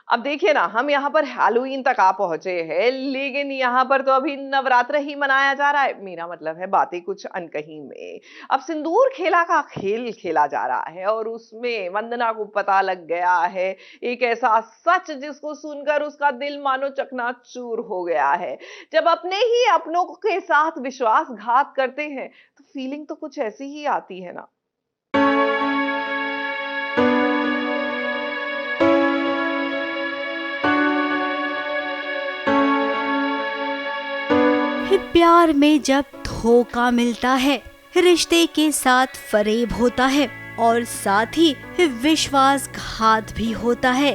अब देखिए ना, हम यहाँ पर हैलोवीन तक आ पहुंचे हैं, लेकिन यहाँ पर तो अभी नवरात्र ही मनाया जा रहा है। मेरा मतलब है बातें कुछ अनकही में। अब सिंदूर खेला का खेल खेला जा रहा है और उसमें वंदना को पता लग गया है एक ऐसा सच जिसको सुनकर उसका दिल मानो चकनाचूर हो गया है। जब अपने ही अपनों के साथ विश्वासघात करते हैं तो फीलिंग तो कुछ ऐसी ही आती है ना। प्यार में जब धोखा मिलता है, रिश्ते के साथ फरेब होता है और साथ ही विश्वासघात भी होता है,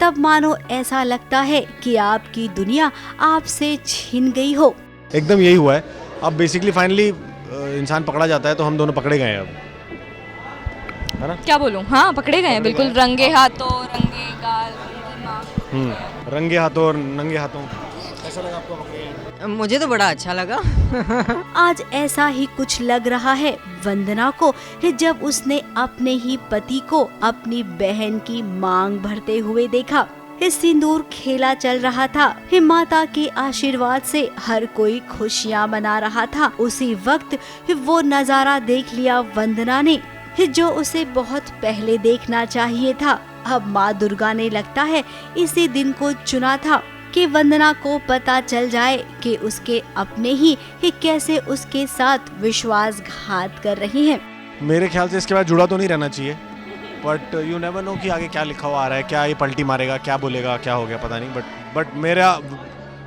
तब मानो ऐसा लगता है कि आपकी दुनिया आपसे छिन गई हो। एकदम यही हुआ है। अब बेसिकली फाइनली इंसान पकड़ा जाता है तो हम दोनों पकड़े गए हैं अब, है ना? क्या बोलूं, हाँ पकड़े गए हैं बिल्कुल, रंगे हाथों रंगे गाल रंगी माँ। रंगे हाथों और नंगे हाथों। कैसा लगा आपको पकड़े गए? मुझे तो बड़ा अच्छा लगा। आज ऐसा ही कुछ लग रहा है वंदना को, जब उसने अपने ही पति को अपनी बहन की मांग भरते हुए देखा। सिंदूर खेला चल रहा था, माता के आशीर्वाद से हर कोई खुशियाँ मना रहा था। उसी वक्त वो नजारा देख लिया वंदना ने, जो उसे बहुत पहले देखना चाहिए था। अब माँ दुर्गा ने लगता है इसी दिन को चुना था कि वंदना को पता चल जाए कि उसके अपने ही कैसे उसके साथ विश्वासघात कर रही हैं। मेरे ख्याल से इसके बाद जुड़ा तो नहीं रहना चाहिए, बट यू नेवर नो कि आगे क्या लिखा हुआ आ रहा है, क्या ये पलटी मारेगा, क्या बोलेगा, क्या हो गया पता नहीं। बट मेरा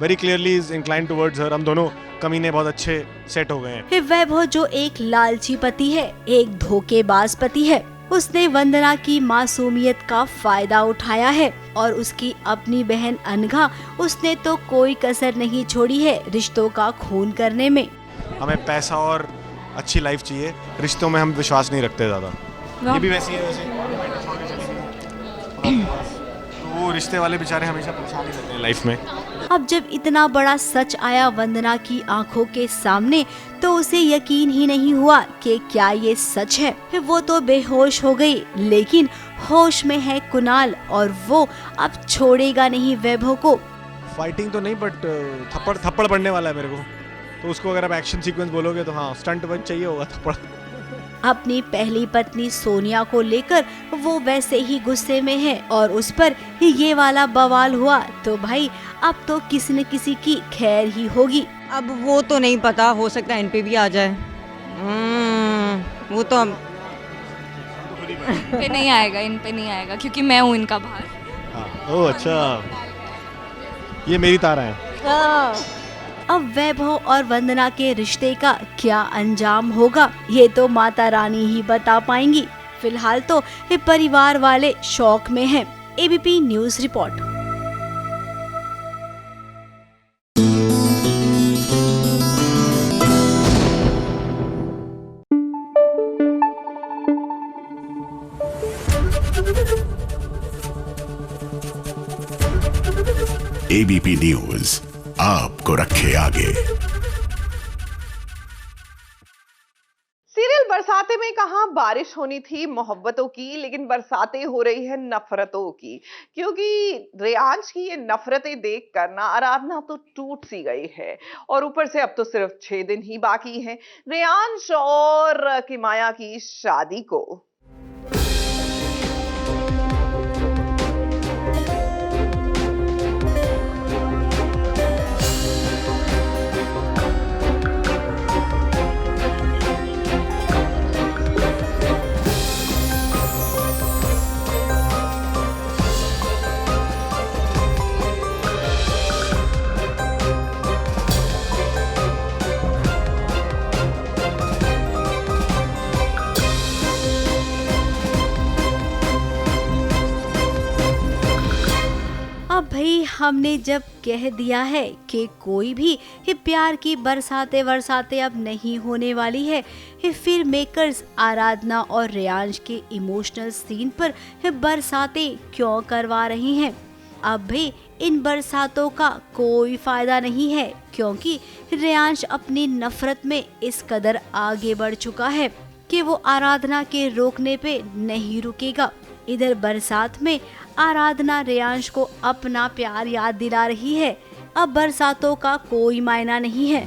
very clearly is inclined towards हर। हम दोनों कमीने बहुत अच्छे सेट हो गए हैं। वैभव जो एक लालची पति है, एक धोखेबाज पति है, उसने वंदना की मासूमियत का फायदा उठाया है और उसकी अपनी बहन अनघा, उसने तो कोई कसर नहीं छोड़ी है रिश्तों का खून करने में। हमें पैसा और अच्छी लाइफ चाहिए, रिश्तों में हम विश्वास नहीं रखते ज्यादा। ये भी वैसी है वैसे। तो वो रिश्ते वाले बेचारे हमेशा परेशान ही रहते हैं लाइफ में। अब जब इतना बड़ा सच आया वंदना की आंखों के सामने, तो उसे यकीन ही नहीं हुआ कि क्या ये सच है। वो तो बेहोश हो गई, लेकिन होश में है कुणाल और वो अब छोड़ेगा नहीं वैभव को। फाइटिंग तो नहीं, बट थप्पड़ पड़ने वाला है मेरे को, तो उसको अगर आप एक्शन सीक्वेंस बोलोगे तो हाँ, स्टंट वन चाहिए होगा थप्पड़। अपनी पहली पत्नी सोनिया को लेकर वो वैसे ही गुस्से में है और उस पर ये वाला बवाल हुआ तो भाई अब तो किसी न किसी की खैर ही होगी। अब वो तो नहीं पता, हो सकता है इन पे भी आ जाए। वो तो अब पे नहीं आएगा, इन पे नहीं आएगा क्योंकि मैं हूँ इनका बाहर। हाँ, ओह अच्छा, ये मेरी तारा है। अब वैभव और वंदना के रिश्ते का क्या अंजाम होगा, ये तो माता रानी ही बता पाएंगी। फिलहाल तो ये परिवार वाले शौक में हैं। ABP news report. ABP news आपको रखे आगे। सीरियल बरसाते में कहाँ बारिश होनी थी मोहब्बतों की, लेकिन बरसातें हो रही है नफरतों की। क्योंकि रेयांश की ये नफरतें देखकर ना आराधना तो टूट सी गई है और ऊपर से अब तो सिर्फ 6 दिन ही बाकी हैं रेयांश और किमाया की शादी को। अब भाई हमने जब कह दिया है कि कोई भी ये प्यार की बरसाते अब नहीं होने वाली है, फिर मेकर्स आराधना और रेयांश के इमोशनल सीन पर बरसातें क्यों करवा रही हैं? अब भाई इन बरसातों का कोई फायदा नहीं है, क्योंकि रेयांश अपनी नफरत में इस कदर आगे बढ़ चुका है कि वो आराधना के रोकने पे नहीं रुकेगा। इधर बरसात में आराधना रेयांश को अपना प्यार याद दिला रही है। अब बरसातों का कोई मायना नहीं है।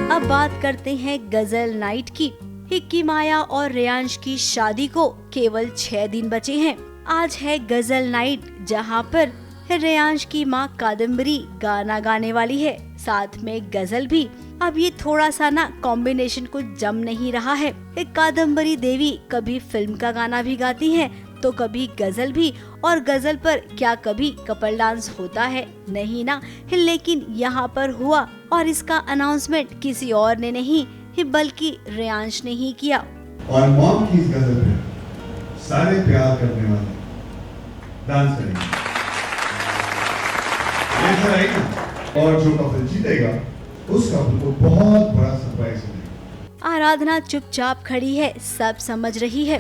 अब बात करते हैं गजल नाइट की। हिक्की माया और रेयांश की शादी को केवल 6 दिन बचे हैं। आज है गजल नाइट, जहां पर रेयांश की माँ कादम्बरी गाना गाने वाली है, साथ में गजल भी। अब ये थोड़ा सा ना कॉम्बिनेशन कुछ जम नहीं रहा है। कादम्बरी देवी कभी फिल्म का गाना भी गाती हैं, तो कभी गजल भी, और गजल पर क्या कभी कपल डांस होता है? नहीं ना। लेकिन यहाँ पर हुआ, और इसका अनाउंसमेंट किसी और ने नहीं बल्कि रेयांश ने ही किया। और मॉम की इस गजल पे सारे प्यार करने वाले डांस करेंगे, ऐसा है ना? और जो कपल जीतेगा उस कपल को बहुत बड़ा सरप्राइज मिलेगा। आराधना चुपचाप खड़ी है, सब समझ रही है।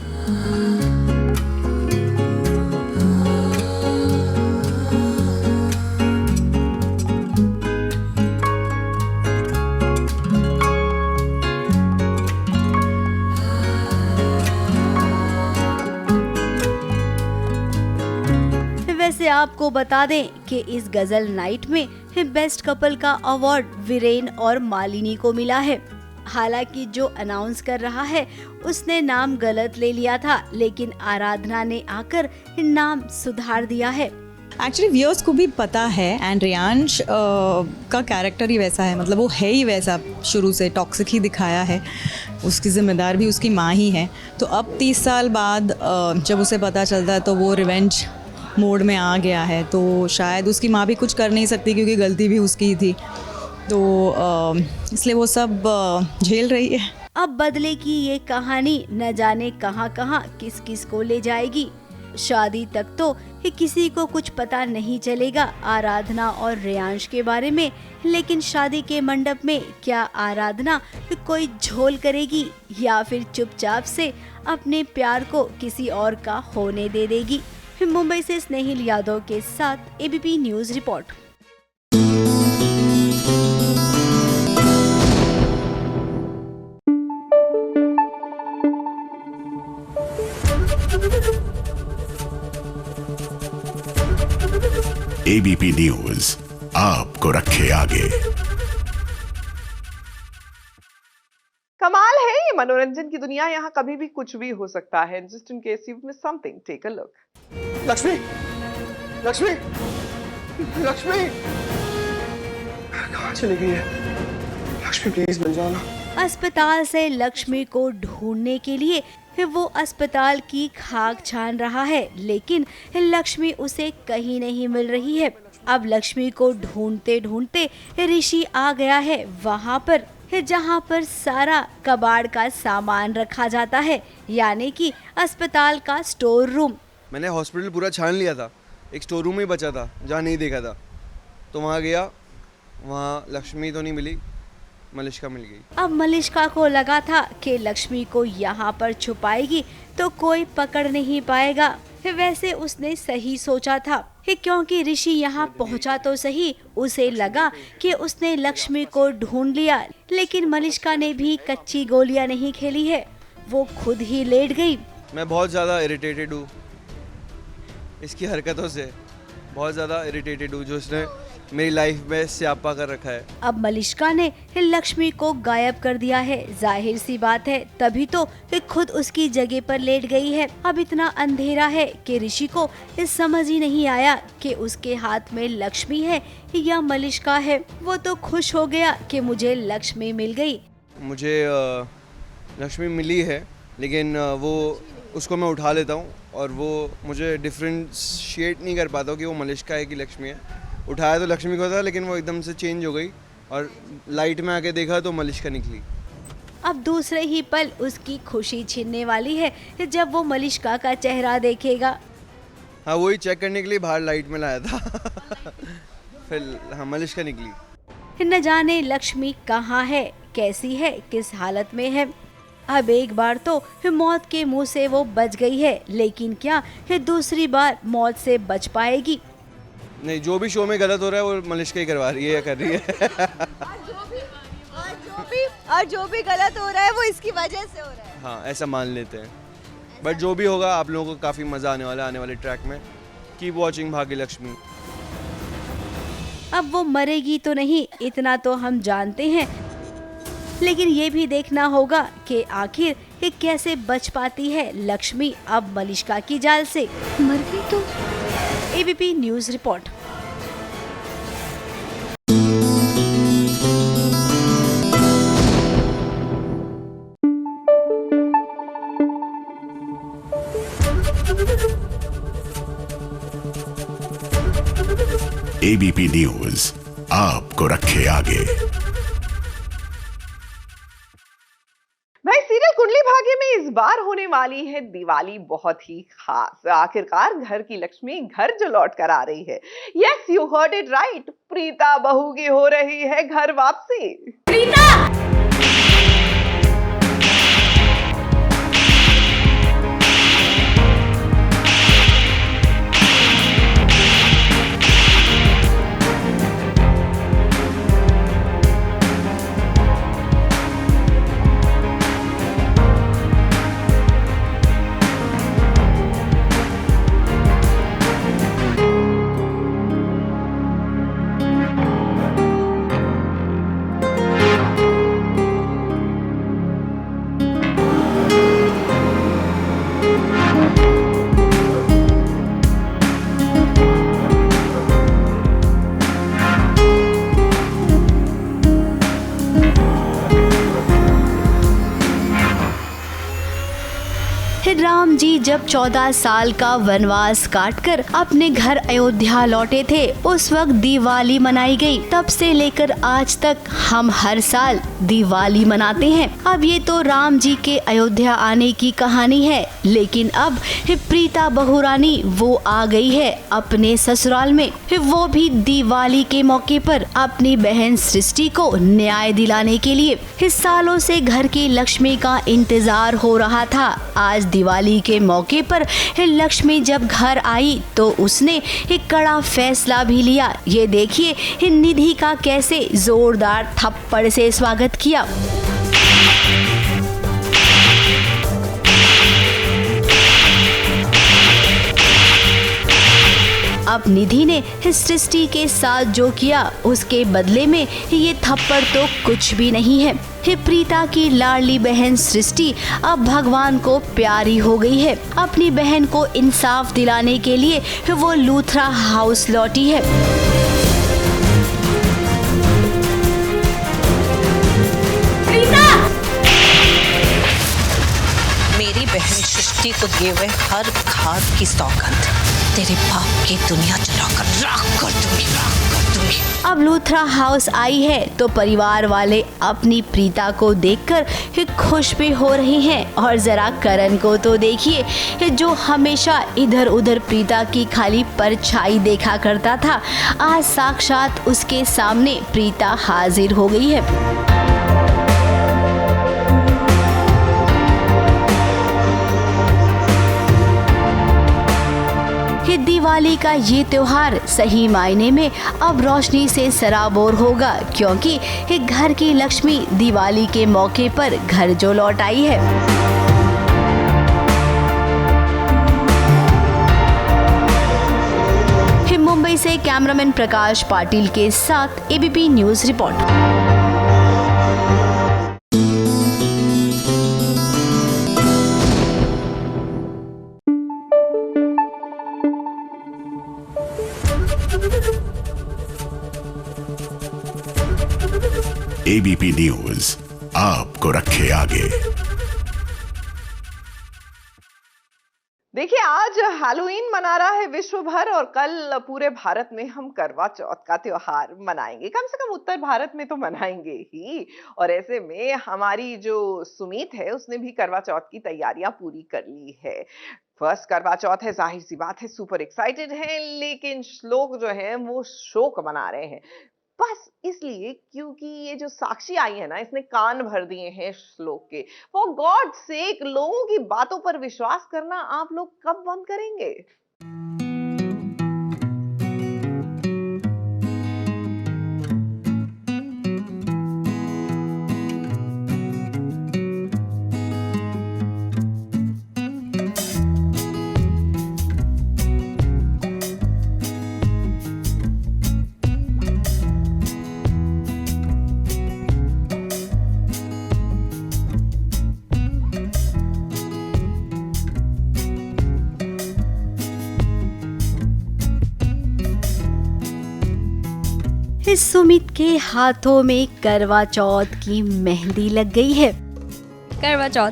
वैसे आपको बता दें कि इस गजल नाइट में बेस्ट कपल का अवार्ड वीरेन और मालिनी को मिला है। हालांकि जो अनाउंस कर रहा है उसने नाम गलत ले लिया था, लेकिन आराधना ने आकर नाम सुधार दिया है। एक्चुअली व्यूअर्स को भी पता है, एंड रेयांश का कैरेक्टर ही वैसा है, मतलब वो है ही वैसा, शुरू से टॉक्सिक ही दिखाया है। उसकी जिम्मेदार भी उसकी माँ ही है। तो अब 30 साल बाद जब उसे पता चलता है तो वो रिवेंज मोड में आ गया है। तो शायद उसकी माँ भी कुछ कर नहीं सकती क्योंकि गलती भी उसकी ही थी, तो इसलिए वो सब झेल रही है। अब बदले की ये कहानी न जाने कहां कहां किस किस को ले जाएगी। शादी तक तो किसी को कुछ पता नहीं चलेगा आराधना और रेयांश के बारे में, लेकिन शादी के मंडप में क्या आराधना कोई झोल करेगी या फिर चुपचाप से अपने प्यार को किसी और का होने दे देगी? मुंबई से स्नेहिल यादव के साथ ABP news report. ABP news आपको रखे आगे। कमाल है ये मनोरंजन की दुनिया, यहाँ कभी भी कुछ भी हो सकता है। Just in case you miss something, take a look. Lakshmi, Lakshmi, Lakshmi कहाँ चली गई है? लक्ष्मी प्लीज मिल जाओ ना। अस्पताल से लक्ष्मी को ढूंढने के लिए वो अस्पताल की खाक छान रहा है, लेकिन लक्ष्मी उसे कहीं नहीं मिल रही है। अब लक्ष्मी को ढूंढते ढूंढते ऋषि आ गया है वहाँ पर, जहाँ पर सारा कबाड़ का सामान रखा जाता है, यानी कि अस्पताल का स्टोर रूम। मैंने हॉस्पिटल पूरा छान लिया था, एक स्टोर रूम ही बचा था जहाँ नहीं देखा था, तो वहाँ गया, वहाँ लक्ष्मी तो नहीं मिली, मलिष्का मिल गई। अब मलिष्का को लगा था कि लक्ष्मी को यहाँ पर छुपाएगी तो कोई पकड़ नहीं पाएगा। वैसे उसने सही सोचा था, क्योंकि ऋषि यहाँ पहुँचा तो सही, उसे लगा कि उसने लक्ष्मी को ढूंढ लिया, लेकिन मलिष्का ने भी कच्ची गोलियाँ नहीं खेली है, वो खुद ही लेट गई। मैं बहुत ज़्यादा इरिटेटेड हूँ इसकी हरकतों से, बहुत ज़्यादा इरिटेटेड हूँ जो इसने मेरी लाइफ में स्यापा कर रखा है। अब मलिष्का ने लक्ष्मी को गायब कर दिया है, जाहिर सी बात है, तभी तो खुद उसकी जगह पर लेट गई है। अब इतना अंधेरा है कि ऋषि को समझ ही नहीं आया कि उसके हाथ में लक्ष्मी है या मलिष्का है। वो तो खुश हो गया कि मुझे लक्ष्मी मिल गई। मुझे लक्ष्मी मिली है, लेकिन वो उसको मैं उठा लेता हूँ और वो मुझे डिफ्रेंशिएट नहीं कर पाता कि वो मलिष्का है कि लक्ष्मी है। उठाया तो लक्ष्मी को था, लेकिन वो एकदम से चेंज हो गई और लाइट में आके देखा तो मलिष्का निकली। अब दूसरे ही पल उसकी खुशी छिनने वाली है जब वो मलिष्का का चेहरा देखेगा। हाँ, वही चेक करने के लिए बाहर लाइट में लाया था फिर हाँ, मलिष्का निकली। न जाने लक्ष्मी कहाँ है, कैसी है, किस हालत में है। अब एक बार तो मौत के मुंह से वो बच गई है, लेकिन क्या दूसरी बार मौत से बच पाएगी? नहीं, जो भी शो में गलत हो रहा है वो मलिश्का ही करवा रही है या कर रही है। और जो भी गलत हो रहा है वो इसकी वजह से हो रहा है। हाँ, ऐसा मान लेते हैं। बट जो भी होगा, आप लोगों को काफ़ी मज़ा आने वाला है आने वाले ट्रैक में। Keep watching Bhagyalakshmi. अब वो मरेगी तो नहीं, इतना तो हम जानते हैं, लेकिन ये भी देखना होगा कि आखिर ये कैसे बच पाती है लक्ष्मी अब मलिश्का की जाल से। मर गई तो? ABP news report. ABP news आपको रखे आगे। भाई, सीरियल कुंडली भाग्य में इस बार होने वाली है दिवाली बहुत ही खास। आखिरकार घर की लक्ष्मी घर जो लौट कर आ रही है। Yes, you heard it right, Preeta बहू की हो रही है घर वापसी। प्रीता! राम जी जब 14 साल का वनवास काटकर अपने घर अयोध्या लौटे थे, उस वक्त दिवाली मनाई गई। तब से लेकर आज तक हम हर साल दिवाली मनाते हैं। अब ये तो राम जी के अयोध्या आने की कहानी है, लेकिन अब प्रीता बहुरानी वो आ गई है अपने ससुराल में, वो भी दिवाली के मौके पर अपनी बहन सृष्टि को न्याय दिलाने के लिए। सालों से घर की लक्ष्मी का इंतजार हो रहा था। आज दिवाली के मौके पर लक्ष्मी जब घर आई तो उसने एक कड़ा फैसला भी लिया। ये देखिए निधि का कैसे जोरदार थप्पड़ से स्वागत किया। अब निधि ने सृष्टि के साथ जो किया उसके बदले में ये थप्पड़ तो कुछ भी नहीं है। प्रीता की लाडली बहन सृष्टि अब भगवान को प्यारी हो गई है। अपनी बहन को इंसाफ दिलाने के लिए वो लूथरा हाउस लौटी है। मेरी बहन सृष्टि को दिए हुए हर खाद की सौगंध तेरे बाप की दुनिया जलाकर राख कर दूंगी। अब लूथरा हाउस आई है तो परिवार वाले अपनी प्रीता को देखकर खुश भी हो रहे हैं। और जरा करण को तो देखिए, जो हमेशा इधर उधर प्रीता की खाली परछाई देखा करता था, आज साक्षात उसके सामने प्रीता हाजिर हो गई है। दिवाली का ये त्योहार सही मायने में अब रोशनी से सराबोर होगा, क्योंकि घर की लक्ष्मी दिवाली के मौके पर घर जो लौट आई है। मुंबई से कैमरामैन प्रकाश पाटिल के साथ ABP news report. ABP news आपको रखे आगे। देखिए, आज हैलोवीन मना रहा है विश्व भर और कल पूरे भारत में हम करवा चौथ का त्योहार मनाएंगे। कम से कम उत्तर भारत में तो मनाएंगे ही। और ऐसे में हमारी जो सुमीत है उसने भी करवा चौथ की तैयारियां पूरी कर ली है। फर्स्ट करवा चौथ है, जाहिर सी बात है सुपर एक्साइटेड है, लेकिन लोग जो हैं वो शोक मना रहे हैं। बस इसलिए क्योंकि ये जो साक्षी आई है ना, इसने कान भर दिए हैं श्लोक के। फॉर गॉड सेक, लोगों की बातों पर विश्वास करना आप लोग कब बंद करेंगे? सुमित के हाथों में करवा चौथ की मेहंदी लग गई है। करवा चौथ,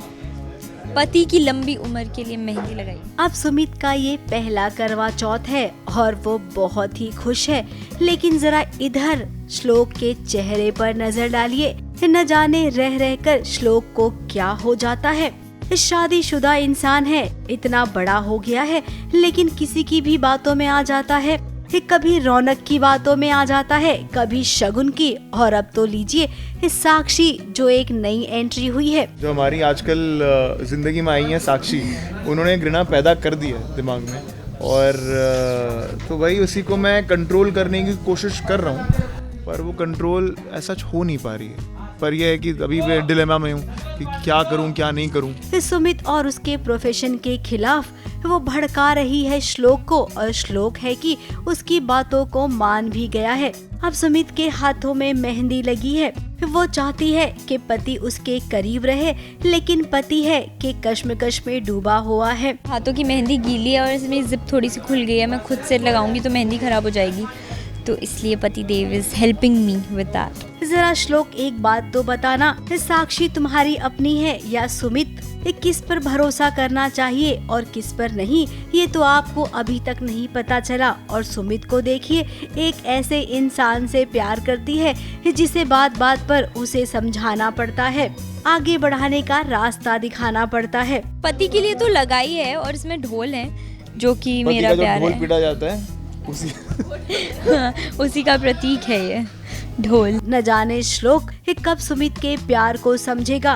पति की लंबी उम्र के लिए मेहंदी लगाई। अब सुमित का ये पहला करवा चौथ है और वो बहुत ही खुश है। लेकिन जरा इधर श्लोक के चेहरे पर नजर डालिए, न जाने रह रहकर श्लोक को क्या हो जाता है। शादीशुदा इंसान है, इतना बड़ा हो गया है, लेकिन किसी की भी बातों में आ जाता है। कभी रौनक की बातों में आ जाता है, कभी शगुन की, और अब तो लीजिए साक्षी जो एक नई एंट्री हुई है। जो हमारी आजकल जिंदगी में आई है साक्षी, उन्होंने घृणा पैदा कर दी है दिमाग में, और तो वही उसी को मैं कंट्रोल करने की कोशिश कर रहा हूँ, पर वो कंट्रोल ऐसा हो नहीं पा रही है। पर यह है कि अभी मैं डिलेमा में हूँ कि क्या करूँ क्या नहीं करूँ। सुमित और उसके प्रोफेशन के खिलाफ वो भड़का रही है श्लोक को, और श्लोक है कि उसकी बातों को मान भी गया है। अब सुमित के हाथों में मेहंदी लगी है। वो चाहती है कि पति उसके करीब रहे, लेकिन पति है कि कश्मकश में डूबा हुआ है। हाथों की मेहंदी गीली है और इसमें जिप थोड़ी सी खुल गई है। मैं खुद से लगाऊंगी तो मेहंदी खराब हो जाएगी, तो इसलिए पति देव is helping me with that. जरा श्लोक एक बात तो बताना, साक्षी तुम्हारी अपनी है या सुमित? किस पर भरोसा करना चाहिए और किस पर नहीं, ये तो आपको अभी तक नहीं पता चला। और सुमित को देखिए, एक ऐसे इंसान से प्यार करती है जिसे बात बात पर उसे समझाना पड़ता है, आगे बढ़ाने का रास्ता दिखाना पड़ता है। पति के लिए तो लगाई है, और इसमें ढोल है जो कि मेरा प्यार है। ढोल पीटा जाता है उसी का प्रतीक है ये ढोल। न जाने श्लोक कब सुमित के प्यार को समझेगा।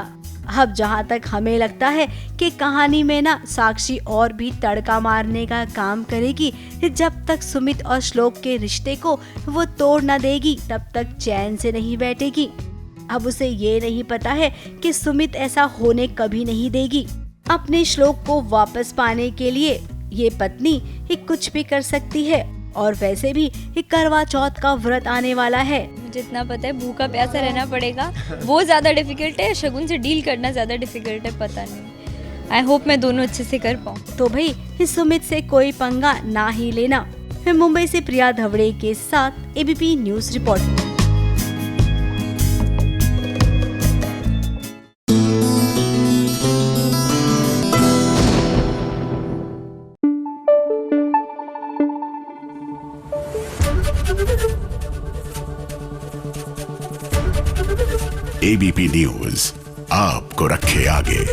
अब जहाँ तक हमें लगता है कि कहानी में ना साक्षी और भी तड़का मारने का काम करेगी। जब तक सुमित और श्लोक के रिश्ते को वो तोड़ न देगी, तब तक चैन से नहीं बैठेगी। अब उसे ये नहीं पता है कि सुमित ऐसा होने कभी नहीं देगी। अपने श्लोक को वापस पाने के लिए ये पत्नी कुछ भी कर सकती है। और वैसे भी करवा चौथ का व्रत आने वाला है। मुझे इतना पता है, भूखा प्यासा रहना पड़ेगा। वो ज्यादा डिफिकल्ट है, शगुन से डील करना ज्यादा डिफिकल्ट है, पता नहीं। आई होप मैं दोनों अच्छे से कर पाऊँ। तो भाई सुमित से कोई पंगा ना ही लेना। मुंबई से प्रिया धवड़े के साथ ABP news report. ABP news आपको रखे आगे।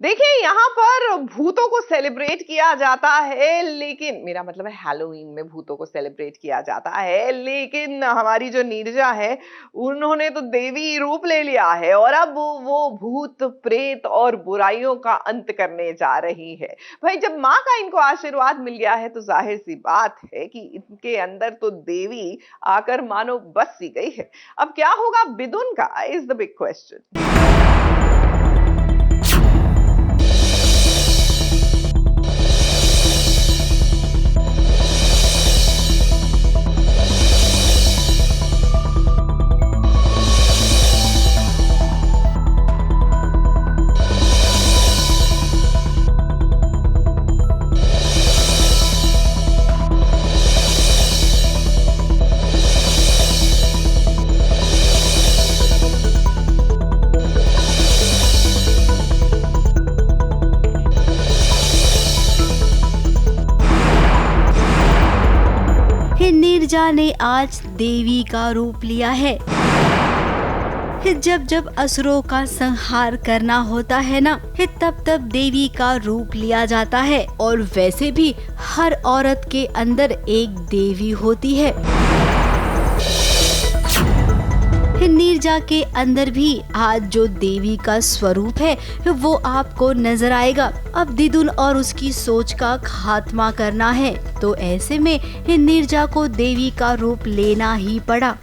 देखिए, यहाँ पर भूतों को सेलिब्रेट किया जाता है, लेकिन मेरा मतलब है हैलोवीन में भूतों को सेलिब्रेट किया जाता है, लेकिन हमारी जो नीरजा है उन्होंने तो देवी रूप ले लिया है और अब वो भूत प्रेत और बुराइयों का अंत करने जा रही है। भाई, जब माँ का इनको आशीर्वाद मिल गया है तो जाहिर सी बात है कि इनके अंदर तो देवी आकर मानो बस सी गई है। अब क्या होगा बिदुन का is the big question. Neerja ने आज देवी का रूप लिया है। जब जब असुरों का संहार करना होता है ना, तब तब देवी का रूप लिया जाता है। और वैसे भी हर औरत के अंदर एक देवी होती है। नीरजा के अंदर भी आज जो देवी का स्वरूप है वो आपको नजर आएगा। अब दिदुन और उसकी सोच का खात्मा करना है, तो ऐसे में नीरजा को देवी का रूप लेना ही पड़ा।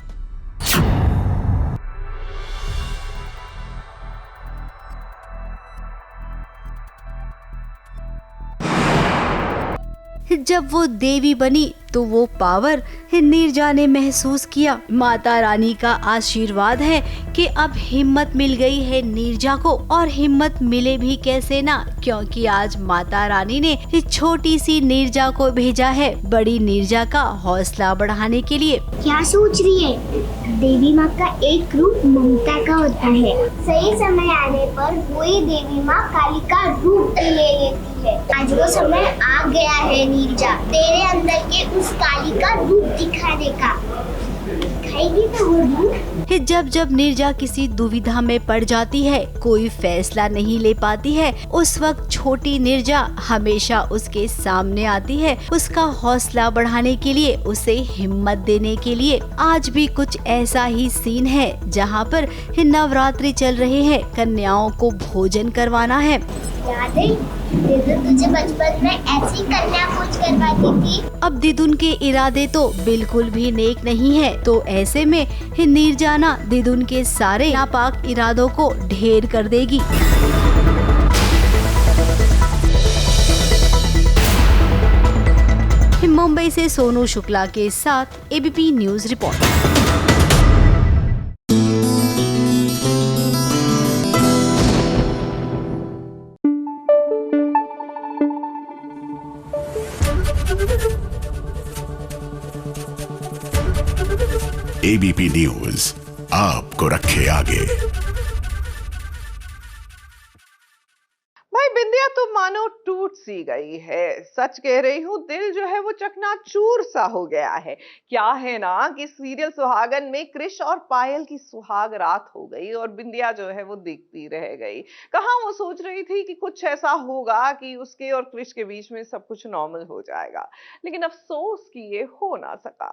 जब वो देवी बनी तो वो पावर नीरजा ने महसूस किया। माता रानी का आशीर्वाद है कि अब हिम्मत मिल गई है नीरजा को। और हिम्मत मिले भी कैसे ना, क्योंकि आज माता रानी ने इस छोटी सी नीरजा को भेजा है बड़ी नीरजा का हौसला बढ़ाने के लिए। क्या सोच रही है? देवी माँ का एक रूप ममता का होता है। सही समय आने पर वही देवी माँ काली का रूप ले लेती है। आज वो समय आ गया है नीरजा, तेरे अंदर के उस काली का रूप दिखाने का। दिखाएगी तो वो रूप। जब जब नीरजा किसी दुविधा में पड़ जाती है, कोई फैसला नहीं ले पाती है, उस वक्त छोटी नीरजा हमेशा उसके सामने आती है, उसका हौसला बढ़ाने के लिए, उसे हिम्मत देने के लिए। आज भी कुछ ऐसा ही सीन है जहाँ पर नवरात्रि चल रहे हैं, कन्याओं को भोजन करवाना है। याद है तुझे बचपन में ऐसी कन्या पूज करवाती थी। अब दिदुन के इरादे तो बिल्कुल भी नेक नहीं है, तो ऐसे में नीरजा ना दिदुन के सारे नापाक इरादों को ढेर कर देगी। मुंबई से सोनू शुक्ला के साथ ABP news report. ABP news आपको रखे आगे। भाई बिंदिया तो मानो टूट सी गई है। सच कह रही हूँ, दिल जो है वो चकनाचूर सा हो गया है। क्या है ना कि सीरियल सुहागन में कृष और पायल की सुहाग रात हो गई और बिंदिया जो है वो देखती रह गई। कहाँ वो सोच रही थी कि कुछ ऐसा होगा कि उसके और कृष के बीच में सब कुछ नॉर्मल हो जाएगा, लेकिन अफसोस कि ये हो ना सका।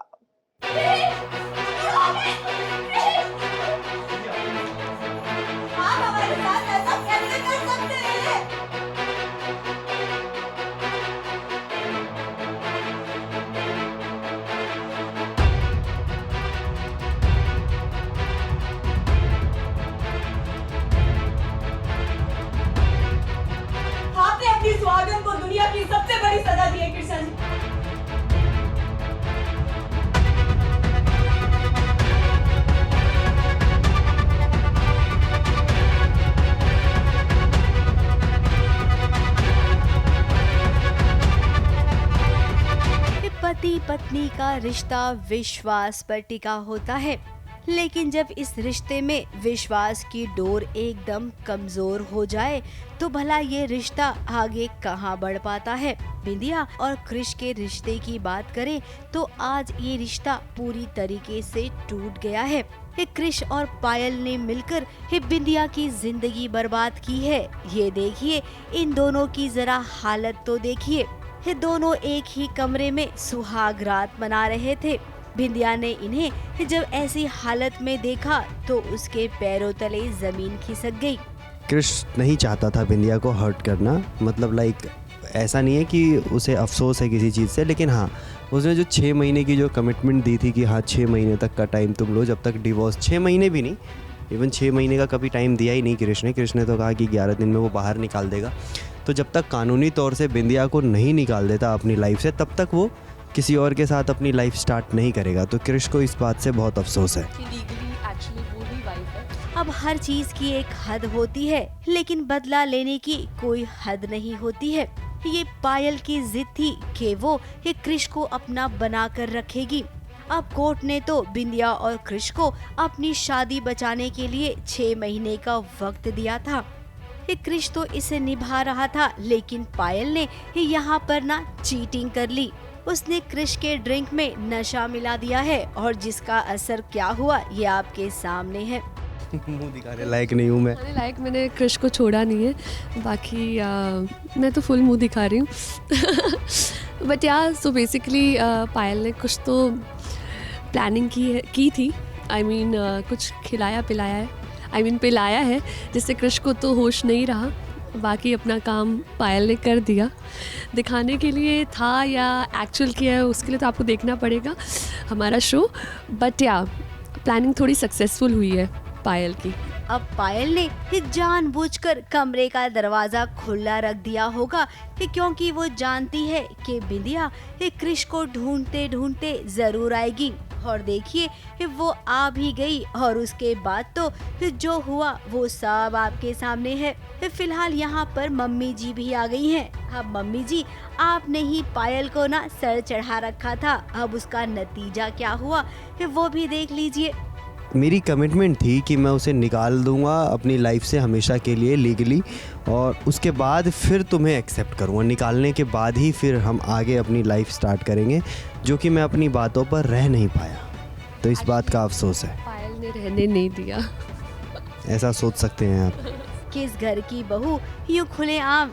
आपने अपनी सुहागन को दुनिया की सबसे बड़ी सजा दी है कृष्ण जी। पति पत्नी का रिश्ता विश्वास पर टिका होता है, लेकिन जब इस रिश्ते में विश्वास की डोर एकदम कमजोर हो जाए तो भला ये रिश्ता आगे कहाँ बढ़ पाता है। बिंदिया और कृष के रिश्ते की बात करें तो आज ये रिश्ता पूरी तरीके से टूट गया है। कृष और पायल ने मिलकर बिंदिया की जिंदगी बर्बाद की है। ये देखिए, इन दोनों की जरा हालत तो देखिए। दोनों एक ही कमरे में सुहाग रात मना रहे थे। बिंदिया ने इन्हें जब ऐसी हालत में देखा तो उसके पैरों तले जमीन खिसक गई। कृष नहीं चाहता था बिंदिया को हर्ट करना, मतलब लाइक ऐसा नहीं है कि उसे अफसोस है किसी चीज़ से, लेकिन हाँ उसने जो 6 महीने की जो कमिटमेंट दी थी कि हाँ 6 महीने तक का टाइम तुम लो, जब तक डिवोर्स 6 महीने भी नहीं, इवन 6 महीने का कभी टाइम दिया ही नहीं कृष ने तो कहा कि 11 दिन में वो बाहर निकाल देगा। तो जब तक कानूनी तौर से बिंदिया को नहीं निकाल देता अपनी लाइफ से, तब तक वो किसी और के साथ अपनी लाइफ स्टार्ट नहीं करेगा। तो कृष को इस बात से बहुत अफसोस है। अब हर चीज की एक हद होती है, लेकिन बदला लेने की कोई हद नहीं होती है। ये पायल की जिद थी कि वो ये कृष को अपना बना कर रखेगी। अब कोर्ट ने तो बिंदिया और कृष को अपनी शादी बचाने के लिए 6 महीने का वक्त दिया था। कृष तो इसे निभा रहा था, लेकिन पायल ने यहाँ पर ना चीटिंग कर ली। उसने कृष के ड्रिंक में नशा मिला दिया है और जिसका असर क्या हुआ ये आपके सामने है। मुंह दिखाने लायक नहीं हूँ मैं। लायक मैंने क्रिश को छोड़ा नहीं है, बाकी मैं तो फुल मुंह दिखा रही हूँ। बट या सो बेसिकली पायल ने कुछ तो प्लानिंग की थी। आई मीन कुछ खिलाया पिलाया है, पिलाया है, जिससे क्रिश को तो होश नहीं रहा। बाकी अपना काम पायल ने कर दिया। दिखाने के लिए था या एक्चुअल किया है उसके लिए तो आपको देखना पड़ेगा हमारा शो। बट या प्लानिंग थोड़ी सक्सेसफुल हुई है पायल की। अब पायल ने जानबूझकर कमरे का दरवाजा खुला रख दिया होगा क्योंकि वो जानती है कि बिंदिया क्रिश को ढूंढते ढूंढते जरूर आएगी। और देखिए वो आ भी गई और उसके बाद तो जो हुआ वो सब आपके सामने है। फिलहाल यहाँ पर मम्मी जी भी आ गई हैं। अब मम्मी जी, आपने ही पायल को ना सर चढ़ा रखा था, अब उसका नतीजा क्या हुआ वो भी देख लीजिए। मेरी कमिटमेंट थी कि मैं उसे निकाल दूंगा अपनी लाइफ से हमेशा के लिए लीगली, और उसके बाद फिर तुम्हें एक्सेप्ट करूंगा। निकालने के बाद ही फिर हम आगे अपनी लाइफ स्टार्ट करेंगे, जो कि मैं अपनी बातों पर रह नहीं पाया। तो इस बात का अफसोस है। पायल ने रहने नहीं दिया। ऐसा सोच सकते हैं आप। किस घर की बहू यूँ खुलेआम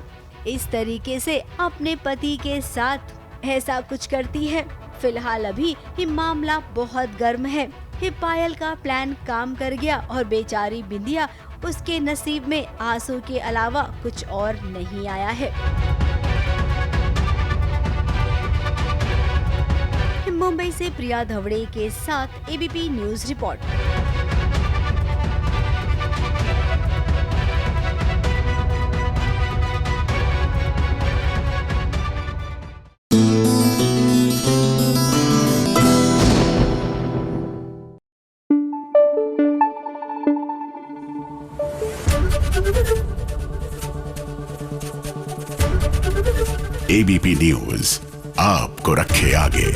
इस तरीके से अपने पति के साथ ऐसा कुछ करती है। फिलहाल अभी ये मामला बहुत गर्म है। ये पायल का प्लान काम कर गया और बेचारी बिंदिया, उसके नसीब में आंसू के अलावा कुछ और नहीं आया है। मुंबई से प्रिया धवड़े के साथ ABP news report. ABP news आपको रखे आगे।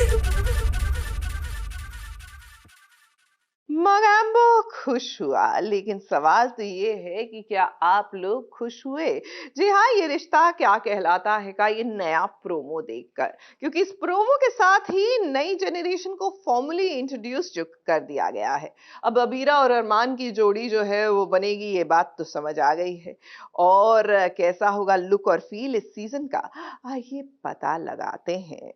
मोगैम्बो खुश हुआ, लेकिन सवाल तो ये है कि क्या आप लोग खुश हुए? जी हाँ, ये रिश्ता क्या कहलाता है का ये नया प्रोमो देखकर, क्योंकि इस प्रोमो के साथ ही नई जनरेशन को फॉर्मली इंट्रोड्यूस जो कर दिया गया है। अब अबीरा और अरमान की जोड़ी जो है वो बनेगी, ये बात तो समझ आ गई है। और कैसा होगा लुक और फील इस सीजन का, आइए पता लगाते हैं।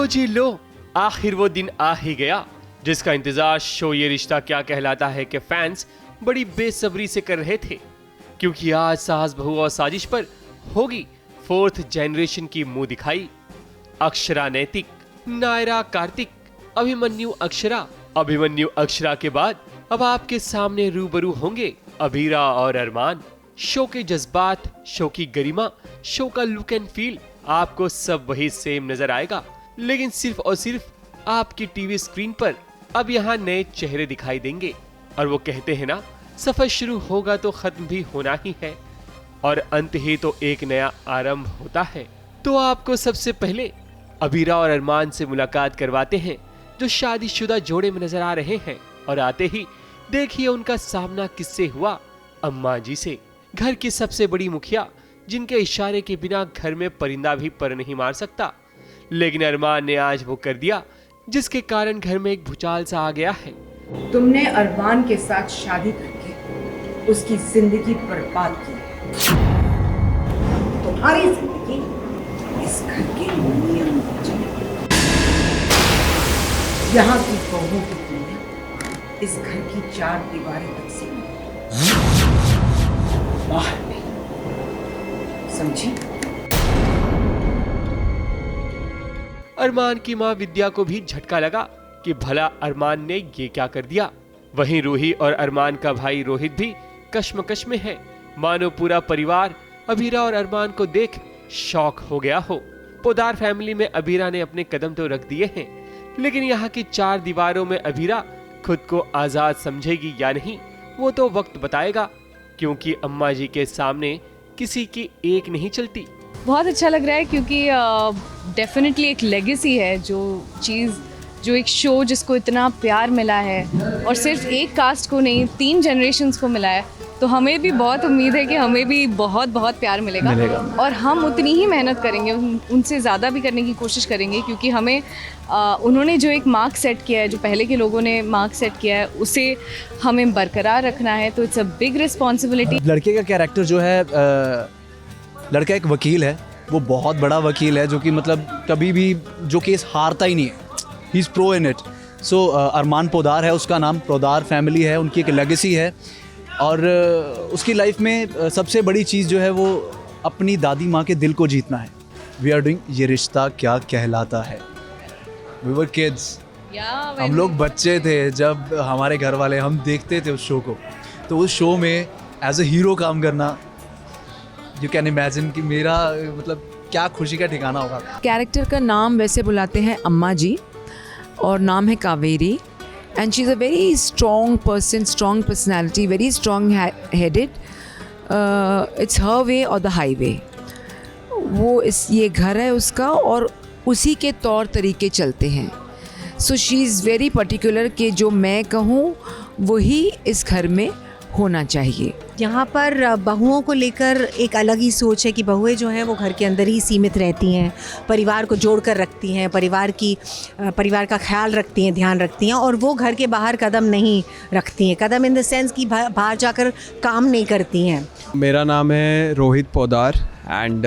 जी लो, आखिर वो दिन आ ही गया जिसका इंतजार शो ये रिश्ता क्या कहलाता है के फैंस बड़ी बेसब्री से कर रहे थे, क्योंकि आज सास बहू और साजिश पर होगी 4th जनरेशन की मुंह दिखाई। अक्षरा नैतिक, नायरा कार्तिक, अभिमन्यु अक्षरा के बाद अब आपके सामने रूबरू होंगे अबीरा और अरमान। शो के जज्बात, शो की गरिमा, शो का लुक एंड फील, आपको सब वही सेम नजर आएगा, लेकिन सिर्फ और सिर्फ आपकी टीवी स्क्रीन पर अब यहाँ नए चेहरे दिखाई देंगे। और वो कहते हैं ना, सफर शुरू होगा तो खत्म भी होना ही है, और अंत ही तो एक नया आरंभ होता है। तो आपको सबसे पहले अबीरा और अरमान से मुलाकात करवाते हैं, जो शादीशुदा जोड़े में नजर आ रहे हैं। और आते ही देखिए उनका सामना किससे हुआ, अम्मा जी से, घर की सबसे बड़ी मुखिया, जिनके इशारे के बिना घर में परिंदा भी पर नहीं मार सकता। लेकिन अरमान ने आज वो कर दिया जिसके कारण घर में एक भूचाल सा आ गया है। तुमने अरमान के साथ शादी करके उसकी जिंदगी बर्बाद की। तुम्हारी जिंदगी इस घर के नियम मुताबिक, यहाँ की बहुओं की दुनिया इस घर की 4 दीवारें तक सीमित, बाहर नहीं, समझी? अरमान की माँ विद्या को भी झटका लगा कि भला अरमान ने ये क्या कर दिया। वहीं रूही और अरमान का भाई रोहित भी कश्मकश में है, मानो पूरा परिवार अबीरा और अरमान को देख शॉक हो गया हो। पोदार फैमिली में अबीरा ने अपने कदम तो रख दिए हैं, लेकिन यहाँ की 4 दीवारों में अबीरा खुद को आजाद समझेगी या नहीं, वो तो वक्त बताएगा, क्योंकि अम्मा जी के सामने किसी की एक नहीं चलती। बहुत अच्छा लग रहा है क्योंकि डेफिनेटली एक लेगेसी है, जो एक शो जिसको इतना प्यार मिला है और सिर्फ एक कास्ट को नहीं 3 जनरेशन्स को मिला है, तो हमें भी बहुत उम्मीद है कि हमें भी बहुत बहुत प्यार मिलेगा। और हम उतनी ही मेहनत करेंगे, उनसे ज़्यादा भी करने की कोशिश करेंगे, क्योंकि हमें उन्होंने जो एक मार्क सेट किया है, जो पहले के लोगों ने मार्क सेट किया है, उसे हमें बरकरार रखना है। तो इट्स अ बिग रिस्पॉन्सिबिलिटी। लड़के का कैरेक्टर जो है, लड़का एक वकील है, वो बहुत बड़ा वकील है, जो कि मतलब कभी भी जो केस हारता ही नहीं है, he is pro in it. So Armaan Podar है उसका नाम, पोदार फैमिली है, उनकी एक लेगेसी है, और उसकी लाइफ में सबसे बड़ी चीज़ जो है वो अपनी दादी माँ के दिल को जीतना है। वी आर डूइंग ये रिश्ता क्या कहलाता है। वी वर किड्स, हम लोग बच्चे थे जब हमारे घर वाले, हम देखते थे उस शो को, तो उस शो में एज ए हीरो काम करना, यू कैन इमेजिन कि मेरा मतलब क्या खुशी का ठिकाना होगा। कैरेक्टर का नाम वैसे बुलाते हैं अम्मा जी, और नाम है Kaveri, and she's a very strong person, strong personality, very strong headed. It's her way or the highway. वो ये घर है उसका और उसी के तौर तरीके चलते हैं। So she is very particular कि जो मैं कहूँ वही इस घर में होना चाहिए। यहाँ पर बहुओं को लेकर एक अलग ही सोच है कि बहुएं जो हैं वो घर के अंदर ही सीमित रहती हैं, परिवार को जोड़ कर रखती हैं, परिवार का ख्याल रखती हैं, ध्यान रखती हैं, और वो घर के बाहर कदम नहीं रखती हैं। कदम इन द सेंस कि बाहर जाकर काम नहीं करती हैं। मेरा नाम है रोहित पोदार एंड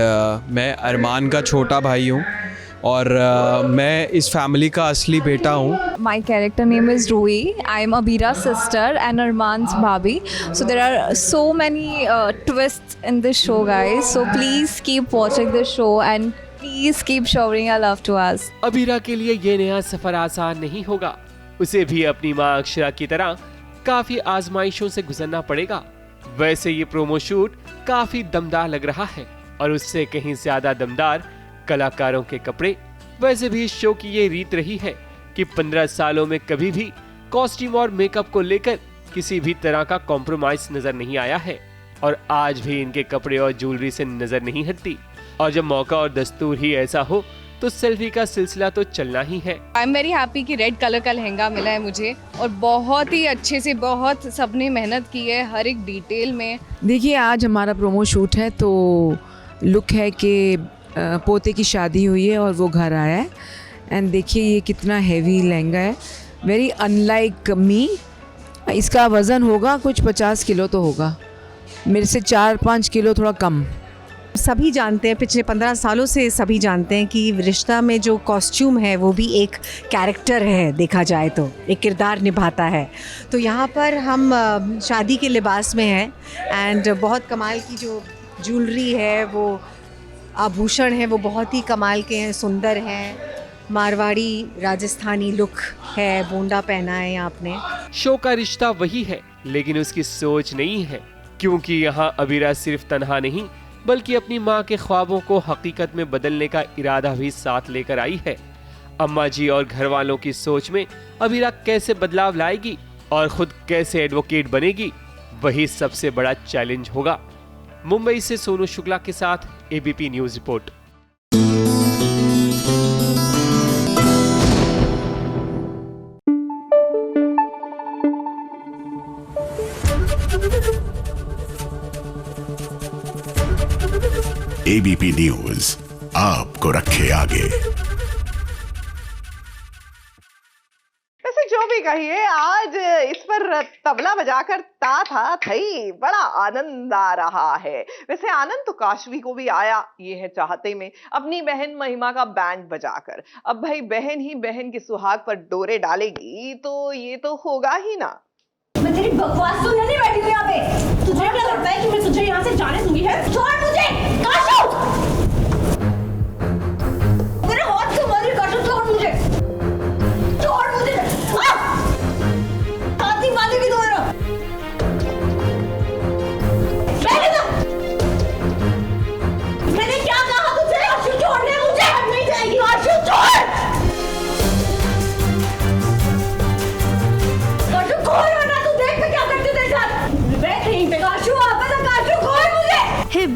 मैं अरमान का छोटा भाई हूँ और मैं इस फैमिली का असली बेटा हूँ। My character name is Rui. I am Abira's sister and Arman's bhabhi. So there are so many twists in this show, guys. So please keep watching this show and please keep showering your love to us. Abira के लिए ये नया सफर आसान नहीं होगा। उसे भी अपनी माँ अक्षरा की तरह काफी आजमाइशों से गुजरना पड़ेगा। वैसे ये प्रोमो शूट काफी दमदार लग रहा है और उससे कहीं ज्यादा दमदार कलाकारों के कपड़े। वैसे भी इस शो की ये रीत रही है कि 15 सालों में कभी भी कॉस्ट्यूम और मेकअप को लेकर किसी भी तरह का कॉम्प्रोमाइज नजर नहीं आया है और आज भी इनके कपड़े और ज्वेलरी से नजर नहीं हटती। और जब मौका और दस्तूर ही ऐसा हो तो सेल्फी का सिलसिला तो चलना ही है। आई एम वेरी हैप्पी कि रेड कलर का लहंगा मिला है मुझे और बहुत ही अच्छे से बहुत सबने मेहनत की है हर एक डिटेल में। देखिए आज हमारा प्रोमो शूट है तो लुक है कि पोते की शादी हुई है और वो घर आया है एंड देखिए ये कितना हैवी लहंगा है, वेरी अनलाइक मी। इसका वज़न होगा कुछ 50 किलो तो होगा, मेरे से 4-5 किलो थोड़ा कम। सभी जानते हैं, पिछले 15 सालों से सभी जानते हैं कि रिश्ता में जो कॉस्ट्यूम है वो भी एक कैरेक्टर है, देखा जाए तो एक किरदार निभाता है। तो यहाँ पर हम शादी के लिबास में हैं एंड बहुत कमाल की जो ज्वेलरी है, वो आभूषण है, वो बहुत ही कमाल के हैं, सुंदर हैं, मारवाड़ी राजस्थानी लुक है, बोंडा पहना है आपने। शो का रिश्ता वही है लेकिन उसकी सोच नहीं है, क्योंकि यहाँ अबीरा सिर्फ तन्हा नहीं बल्कि अपनी माँ के ख्वाबों को हकीकत में बदलने का इरादा भी साथ लेकर आई है। अम्मा जी और घर वालों की सोच में अबीरा कैसे बदलाव लाएगी और खुद कैसे एडवोकेट बनेगी, वही सबसे बड़ा चैलेंज होगा। मुंबई से सोनू शुक्ला के साथ ABP news report. ABP news आपको रखे आगे। वैसे जो भी कहिए, आज इस पर तबला बजाकर था थई बड़ा आनंद आ रहा है। वैसे आनंद तो काशवी को भी आया, ये है चाहते में, अपनी बहन महिमा का बैंड बजाकर। अब भाई बहन ही बहन के सुहाग पर डोरे डालेगी तो ये तो होगा ही ना। मैं तेरी बकवास सुनने नहीं बैठी हूँ यहाँ पे। तुझे क्या लगता है कि मैं तुझे यहाँ से जाने दूंगी है? छोड़ मुझे, काशू! मेरे हाथ से मारी, काशू छोड़ मुझे, छोड़ मुझे। हाथी बांधी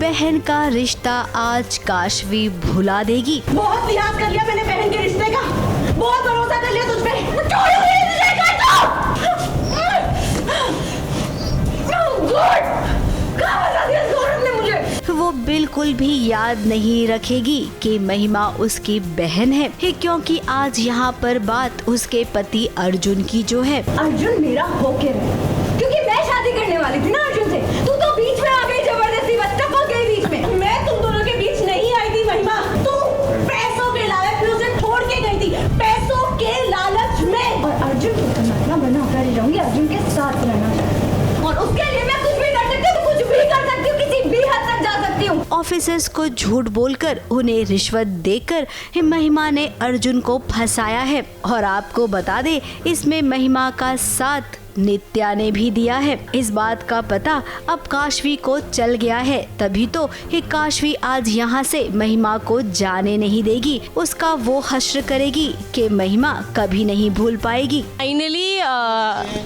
बहन का रिश्ता आज काशवी भुला देगी। बहुत लिहाज कर लिया मैंने बहन के रिश्ते का, बहुत भरोसा कर लिया तुझ पे। छोड़ूंगी नहीं तुझे, कर दो। कहाँ बता दिया इस औरत ने मुझे? वो बिल्कुल भी याद नहीं रखेगी कि महिमा उसकी बहन है, क्योंकि आज यहाँ पर बात उसके पति अर्जुन की जो है। अर्जुन मेरा होके रहे, क्योंकि मैं शादी करने वाली थी ना अर्जुन से। तू तो बीच में आ गई जबरदस्ती, बस टपक गई बीच में। मैं तुम दोनों के बीच नहीं आई थी महिमा, तू पैसों के लालच में उसे छोड़ के गई थी, पैसों के लालच में। और अर्जुन को मैं बनाकर ही रहूंगी, अर्जुन के साथ रहना चाहती, और उसके लिए मैं कुछ भी कर सकती हूँ, कुछ भी कर सकती हूँ, किसी भी हद तक जा सकती हूँ। ऑफिसर्स को झूठ बोलकर उन्हें रिश्वत देकर महिमा ने अर्जुन को फंसाया है। और आपको बता दे, इसमें महिमा का साथ नित्या ने भी दिया है। इस बात का पता अब काशवी को चल गया है, तभी तो ये काशवी आज यहाँ से महिमा को जाने नहीं देगी। उसका वो हश्र करेगी कि महिमा कभी नहीं भूल पाएगी। फाइनली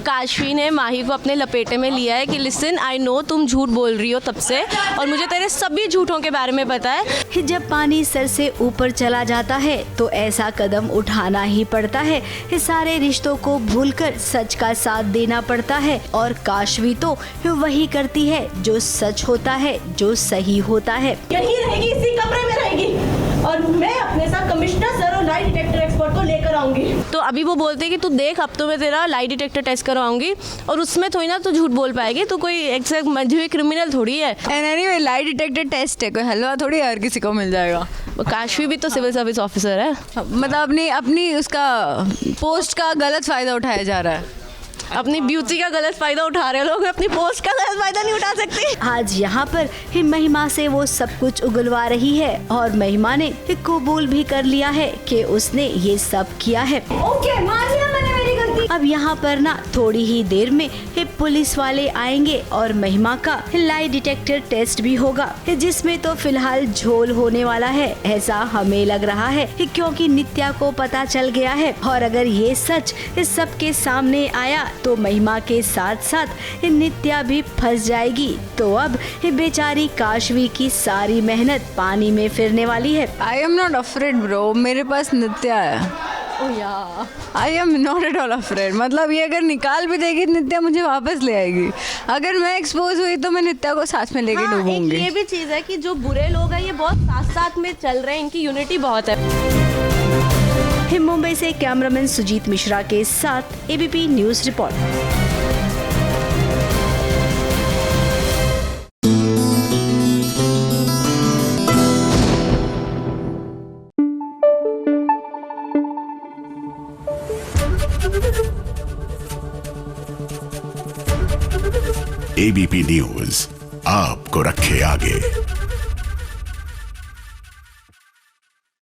काशवी ने माही को अपने लपेटे में लिया है कि लिसन, आई नो तुम झूठ बोल रही हो तब से, और मुझे तेरे सभी झूठों के बारे में पता है। जब पानी सर से ऊपर चला जाता है तो ऐसा कदम उठाना ही पड़ता है। सारे रिश्तों को भूलकर सच का साथ देना पड़ता है, और काशवी तो वही करती है जो सच होता है, जो सही होता है। यही रहेगी, इसी कमरे में रहेगी, और मैं अपने साथ कमिश्नर सर और लाई डिटेक्टर एक्सपर्ट को लेकर आऊंगी। तो अभी वो बोलते हैं कि तू देख, अब तो मैं तेरा लाई डिटेक्टर टेस्ट करवाऊंगी, और उसमें थोड़ी ना तू झूठ बोल पाएगी, तू कोई एक्सैक्ट मजबूरी क्रिमिनल थोड़ी है। And anyway lie detector test है, कोई हलवा थोड़ी हर किसी को मिल जाएगा। काशवी भी तो सिविल सर्विस ऑफिसर है, मतलब अपनी उसका पोस्ट का गलत फायदा उठाया जा रहा है। अपनी ब्यूटी का गलत फायदा उठा रहे लोग, अपनी पोस्ट का गलत फायदा नहीं उठा सकते। आज यहाँ पर महिमा से वो सब कुछ उगलवा रही है, और महिमा ने कबूल भी कर लिया है कि उसने ये सब किया है। ओके, मान लिया मैंने मेरी गलती। अब यहाँ पर ना थोड़ी ही देर में पुलिस वाले आएंगे और महिमा का लाई डिटेक्टर टेस्ट भी होगा, जिसमें तो फिलहाल झोल होने वाला है, ऐसा हमें लग रहा है, क्योंकि नित्या को पता चल गया है। और अगर ये सच सबके सामने आया तो महिमा के साथ साथ नित्या भी फंस जाएगी। तो अब बेचारी काशवी की सारी मेहनत पानी में फिरने वाली है। I am not afraid bro, मेरे पास नित्या है। I am not at all afraid, मतलब ये अगर निकाल भी देगी नित्या मुझे वापस ले आएगी। अगर मैं एक्सपोज हुई तो मैं नित्या को साथ में लेके डूबूंगी। ये भी चीज़ है कि जो बुरे लोग हैं ये बहुत साथ साथ में चल रहे हैं, इनकी यूनिटी बहुत है। मुंबई से कैमरामैन सुजीत मिश्रा के साथ ABP news report. ABP news आपको रखे आगे।